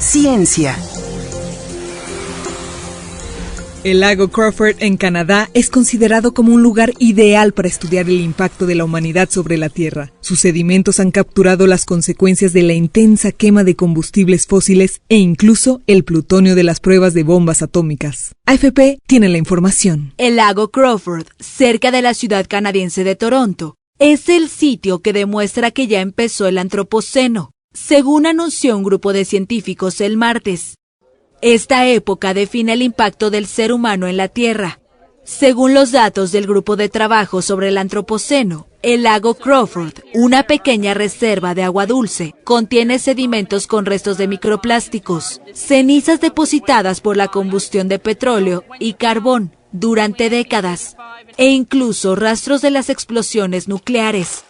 Ciencia. El lago Crawford en Canadá es considerado como un lugar ideal para estudiar el impacto de la humanidad sobre la Tierra. Sus sedimentos han capturado las consecuencias de la intensa quema de combustibles fósiles e incluso el plutonio de las pruebas de bombas atómicas. AFP tiene la información. El lago Crawford, cerca de la ciudad canadiense de Toronto, es el sitio que demuestra que ya empezó el Antropoceno, según anunció un grupo de científicos el martes. Esta época define el impacto del ser humano en la Tierra. Según los datos del Grupo de Trabajo sobre el Antropoceno, el lago Crawford, una pequeña reserva de agua dulce, contiene sedimentos con restos de microplásticos, cenizas depositadas por la combustión de petróleo y carbón durante décadas, e incluso rastros de las explosiones nucleares.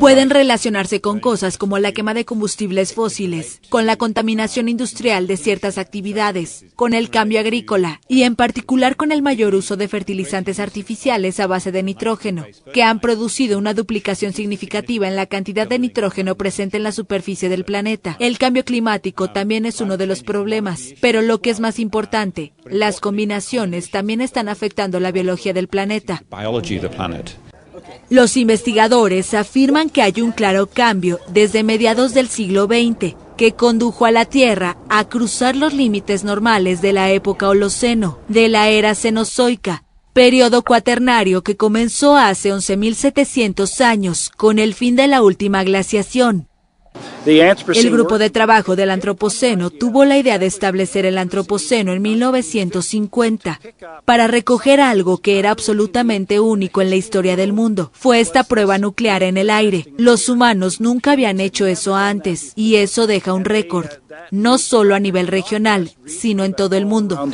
Pueden relacionarse con cosas como la quema de combustibles fósiles, con la contaminación industrial de ciertas actividades, con el cambio agrícola y en particular con el mayor uso de fertilizantes artificiales a base de nitrógeno, que han producido una duplicación significativa en la cantidad de nitrógeno presente en la superficie del planeta. El cambio climático también es uno de los problemas, pero lo que es más importante, las combinaciones también están afectando la biología del planeta. Los investigadores afirman que hay un claro cambio desde mediados del siglo XX que condujo a la Tierra a cruzar los límites normales de la época Holoceno, de la era Cenozoica, periodo cuaternario que comenzó hace 11.700 años con el fin de la última glaciación. El Grupo de Trabajo del Antropoceno tuvo la idea de establecer el Antropoceno en 1950 para recoger algo que era absolutamente único en la historia del mundo. Fue esta prueba nuclear en el aire. Los humanos nunca habían hecho eso antes y eso deja un récord, no solo a nivel regional, sino en todo el mundo.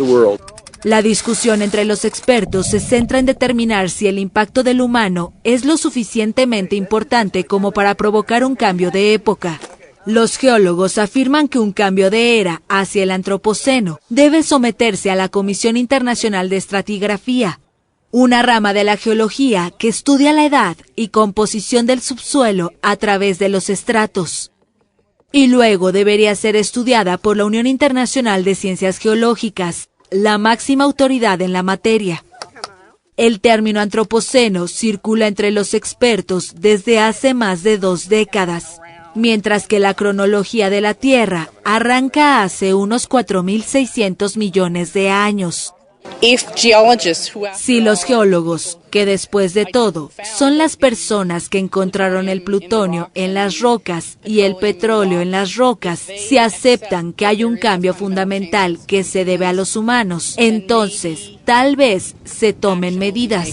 La discusión entre los expertos se centra en determinar si el impacto del humano es lo suficientemente importante como para provocar un cambio de época. Los geólogos afirman que un cambio de era hacia el Antropoceno debe someterse a la Comisión Internacional de Estratigrafía, una rama de la geología que estudia la edad y composición del subsuelo a través de los estratos. Y luego debería ser estudiada por la Unión Internacional de Ciencias Geológicas, la máxima autoridad en la materia. El término antropoceno circula entre los expertos desde hace más de 2 décadas, mientras que la cronología de la Tierra arranca hace unos 4.600 millones de años. Si los geólogos, que después de todo son las personas que encontraron el plutonio en las rocas y el petróleo en las rocas, si aceptan que hay un cambio fundamental que se debe a los humanos, entonces tal vez se tomen medidas.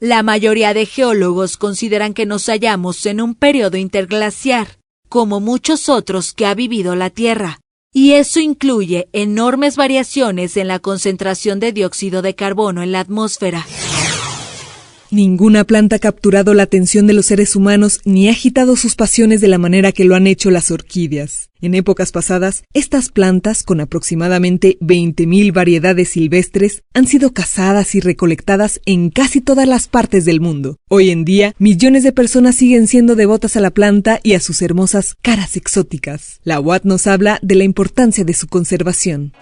La mayoría de geólogos consideran que nos hallamos en un periodo interglaciar, como muchos otros que ha vivido la Tierra. Y eso incluye enormes variaciones en la concentración de dióxido de carbono en la atmósfera. Ninguna planta ha capturado la atención de los seres humanos ni ha agitado sus pasiones de la manera que lo han hecho las orquídeas. En épocas pasadas, estas plantas, con aproximadamente 20.000 variedades silvestres, han sido cazadas y recolectadas en casi todas las partes del mundo. Hoy en día, millones de personas siguen siendo devotas a la planta y a sus hermosas caras exóticas. La UAT nos habla de la importancia de su conservación.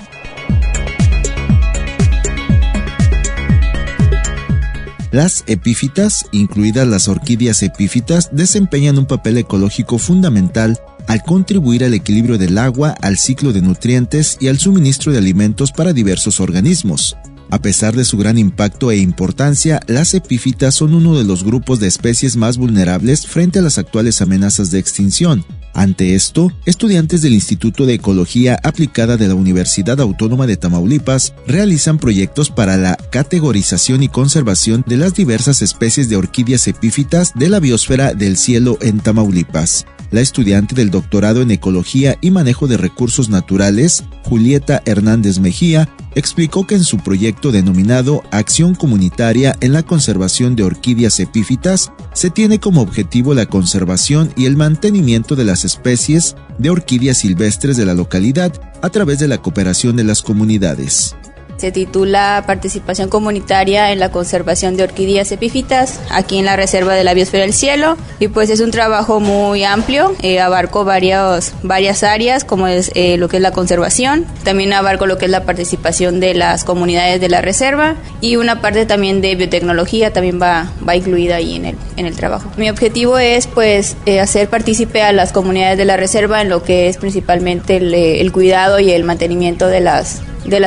Las epífitas, incluidas las orquídeas epífitas, desempeñan un papel ecológico fundamental al contribuir al equilibrio del agua, al ciclo de nutrientes y al suministro de alimentos para diversos organismos. A pesar de su gran impacto e importancia, las epífitas son uno de los grupos de especies más vulnerables frente a las actuales amenazas de extinción. Ante esto, estudiantes del Instituto de Ecología Aplicada de la Universidad Autónoma de Tamaulipas realizan proyectos para la categorización y conservación de las diversas especies de orquídeas epífitas de la biosfera del cielo en Tamaulipas. La estudiante del doctorado en Ecología y Manejo de Recursos Naturales, Julieta Hernández Mejía, explicó que en su proyecto denominado Acción Comunitaria en la Conservación de Orquídeas Epífitas, se tiene como objetivo la conservación y el mantenimiento de las especies de orquídeas silvestres de la localidad a través de la cooperación de las comunidades. Se titula Participación comunitaria en la conservación de orquídeas epífitas aquí en la Reserva de la Biosfera del Cielo, y pues es un trabajo muy amplio, abarco varias áreas como es lo que es la conservación, también abarco lo que es la participación de las comunidades de la reserva y una parte también de biotecnología también va incluida ahí en el trabajo. Mi objetivo es pues hacer partícipe a las comunidades de la reserva en lo que es principalmente el cuidado y el mantenimiento de las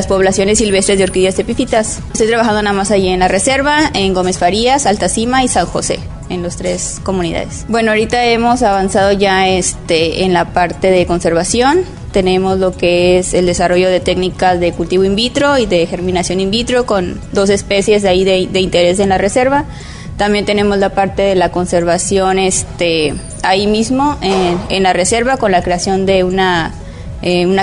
poblaciones silvestres de orquídeas epífitas. Estoy trabajando nada más allí en la reserva, en Gómez Farías, Altacima y San José, en las 3 comunidades. Bueno, ahorita hemos avanzado ya en la parte de conservación. Tenemos lo que es el desarrollo de técnicas de cultivo in vitro y de germinación in vitro con 2 especies de ahí de interés en la reserva. También tenemos la parte de la conservación ahí mismo en la reserva con la creación de una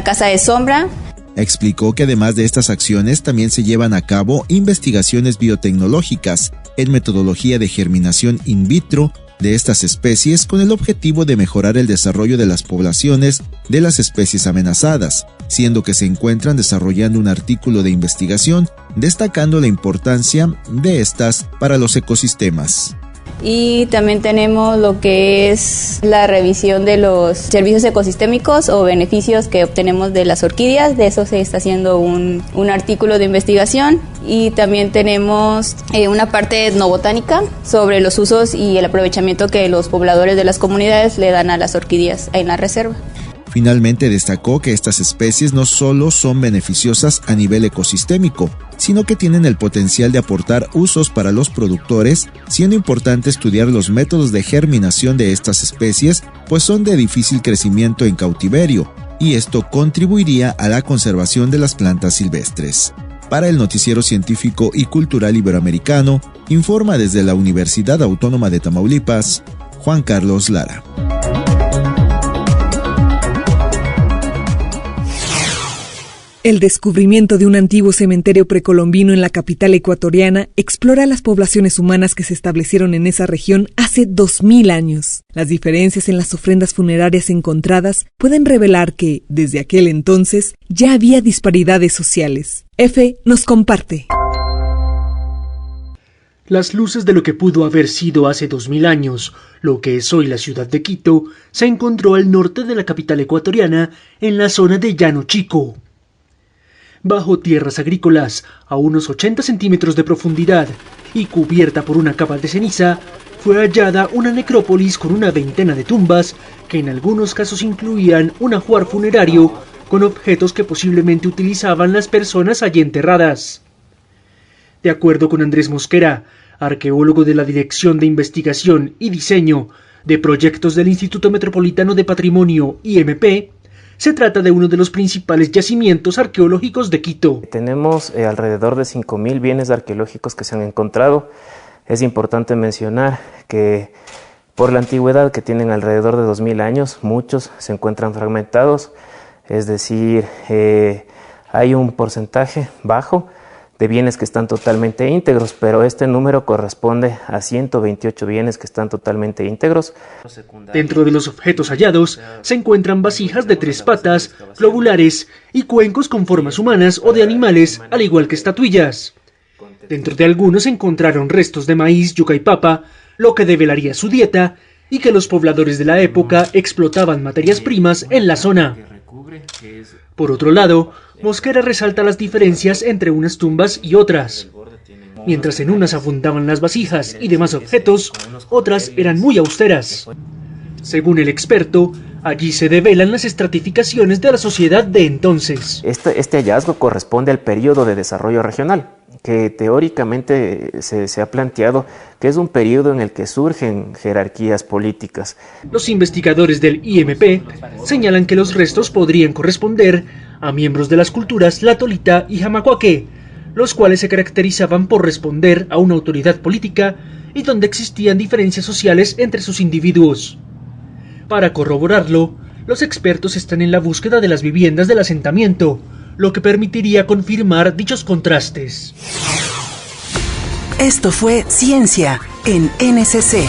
casa de sombra. Explicó que además de estas acciones también se llevan a cabo investigaciones biotecnológicas en metodología de germinación in vitro de estas especies con el objetivo de mejorar el desarrollo de las poblaciones de las especies amenazadas, siendo que se encuentran desarrollando un artículo de investigación destacando la importancia de estas para los ecosistemas. Y también tenemos lo que es la revisión de los servicios ecosistémicos o beneficios que obtenemos de las orquídeas. De eso se está haciendo un artículo de investigación. Y también tenemos una parte etnobotánica sobre los usos y el aprovechamiento que los pobladores de las comunidades le dan a las orquídeas en la reserva. Finalmente destacó que estas especies no solo son beneficiosas a nivel ecosistémico, sino que tienen el potencial de aportar usos para los productores, siendo importante estudiar los métodos de germinación de estas especies, pues son de difícil crecimiento en cautiverio, y esto contribuiría a la conservación de las plantas silvestres. Para el Noticiero Científico y Cultural Iberoamericano, informa desde la Universidad Autónoma de Tamaulipas, Juan Carlos Lara. El descubrimiento de un antiguo cementerio precolombino en la capital ecuatoriana explora las poblaciones humanas que se establecieron en esa región hace 2000 años. Las diferencias en las ofrendas funerarias encontradas pueden revelar que, desde aquel entonces, ya había disparidades sociales. F nos comparte. Las luces de lo que pudo haber sido hace 2000 años, lo que es hoy la ciudad de Quito, se encontró al norte de la capital ecuatoriana, en la zona de Llano Chico. Bajo tierras agrícolas, a unos 80 centímetros de profundidad y cubierta por una capa de ceniza, fue hallada una necrópolis con una veintena de tumbas que en algunos casos incluían un ajuar funerario con objetos que posiblemente utilizaban las personas allí enterradas. De acuerdo con Andrés Mosquera, arqueólogo de la Dirección de Investigación y Diseño de Proyectos del Instituto Metropolitano de Patrimonio, IMP, se trata de uno de los principales yacimientos arqueológicos de Quito. Tenemos alrededor de 5.000 bienes arqueológicos que se han encontrado. Es importante mencionar que por la antigüedad, que tienen alrededor de 2.000 años, muchos se encuentran fragmentados, es decir, hay un porcentaje bajo de bienes que están totalmente íntegros, pero este número corresponde a 128 bienes que están totalmente íntegros. Dentro de los objetos hallados se encuentran vasijas de 3 patas, globulares y cuencos con formas humanas o de animales, al igual que estatuillas. Dentro de algunos se encontraron restos de maíz, yuca y papa, lo que develaría su dieta y que los pobladores de la época explotaban materias primas en la zona. Por otro lado, Mosquera resalta las diferencias entre unas tumbas y otras. Mientras en unas abundaban las vasijas y demás objetos, otras eran muy austeras. Según el experto, allí se develan las estratificaciones de la sociedad de entonces. Este hallazgo corresponde al periodo de desarrollo regional, que teóricamente se ha planteado que es un periodo en el que surgen jerarquías políticas. Los investigadores del IMP señalan que los restos podrían corresponder a miembros de las culturas Latolita y Jamacuaque, los cuales se caracterizaban por responder a una autoridad política y donde existían diferencias sociales entre sus individuos. Para corroborarlo, los expertos están en la búsqueda de las viviendas del asentamiento, lo que permitiría confirmar dichos contrastes. Esto fue Ciencia en NCC.